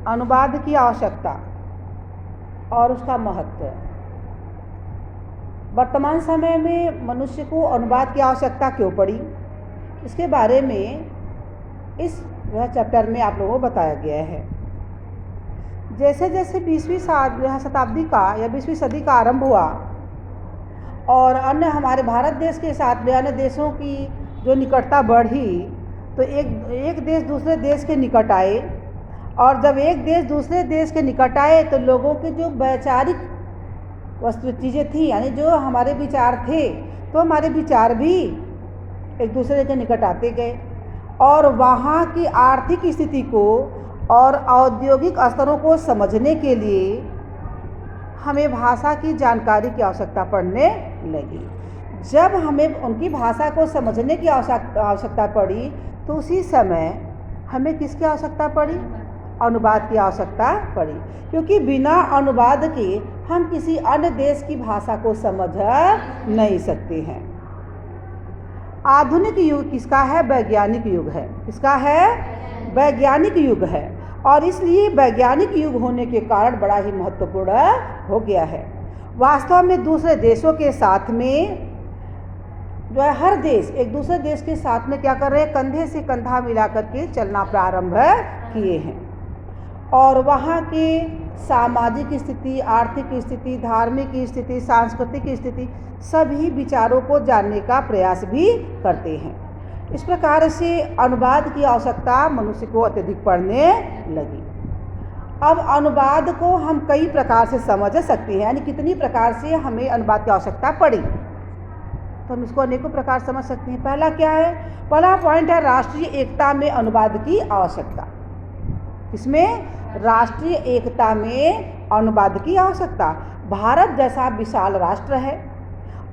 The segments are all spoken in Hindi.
अनुवाद की आवश्यकता और उसका महत्व। वर्तमान समय में मनुष्य को अनुवाद की आवश्यकता क्यों पड़ी, इसके बारे में इस चैप्टर में आप लोगों को बताया गया है। जैसे जैसे 20वीं शताब्दी का या 20वीं सदी का आरंभ हुआ और अन्य हमारे भारत देश के साथ में अन्य देशों की जो निकटता बढ़ी, तो एक देश दूसरे देश के निकट आए, और जब एक देश दूसरे देश के निकट आए तो लोगों के जो वैचारिक वस्तु चीज़ें थी, यानी जो हमारे विचार थे, तो हमारे विचार भी एक दूसरे के निकट आते गए और वहाँ की आर्थिक स्थिति को और औद्योगिक स्तरों को समझने के लिए हमें भाषा की जानकारी की आवश्यकता पड़ने लगी। जब हमें उनकी भाषा को समझने की आवश्यकता पड़ी, तो उसी समय हमें किसकी आवश्यकता पड़ी? अनुवाद की आवश्यकता पड़ी, क्योंकि बिना अनुवाद के हम किसी अन्य देश की भाषा को समझ नहीं सकते हैं। आधुनिक युग किसका है? वैज्ञानिक युग है। किसका है? वैज्ञानिक युग है, और इसलिए वैज्ञानिक युग होने के कारण बड़ा ही महत्वपूर्ण हो गया है। वास्तव में दूसरे देशों के साथ में जो है, हर देश एक दूसरे देश के साथ में क्या कर रहे हैं? कंधे से कंधा मिलाकर के चलना प्रारंभ किए हैं, और वहाँ के सामाजिक स्थिति, आर्थिक स्थिति, धार्मिक स्थिति, सांस्कृतिक स्थिति, सभी विचारों को जानने का प्रयास भी करते हैं। इस प्रकार से अनुवाद की आवश्यकता मनुष्य को अत्यधिक पड़ने लगी। अब अनुवाद को हम कई प्रकार से समझ सकते हैं, यानी कितनी प्रकार से हमें अनुवाद की आवश्यकता पड़ी, तो हम इसको अनेकों प्रकार समझ सकते हैं। पहला क्या है? पहला पॉइंट है राष्ट्रीय एकता में अनुवाद की आवश्यकता। इसमें राष्ट्रीय एकता में अनुवाद की आवश्यकता। भारत जैसा विशाल राष्ट्र है,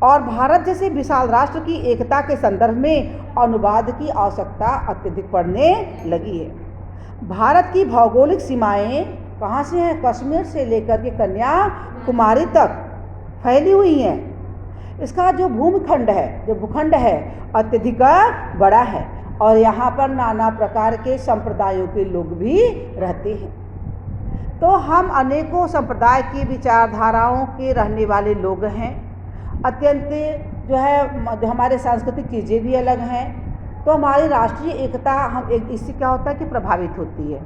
और भारत जैसे विशाल राष्ट्र की एकता के संदर्भ में अनुवाद की आवश्यकता अत्यधिक पड़ने लगी है। भारत की भौगोलिक सीमाएं कहाँ से हैं? कश्मीर से लेकर के कन्याकुमारी तक फैली हुई हैं। इसका जो भूखंड है अत्यधिक बड़ा है, और यहाँ पर नाना प्रकार के संप्रदायों के लोग भी रहते हैं। तो हम अनेकों संप्रदाय की विचारधाराओं के रहने वाले लोग हैं। अत्यंत जो हमारे सांस्कृतिक चीज़ें भी अलग हैं, तो हमारी राष्ट्रीय एकता इससे क्या होता है कि प्रभावित होती है।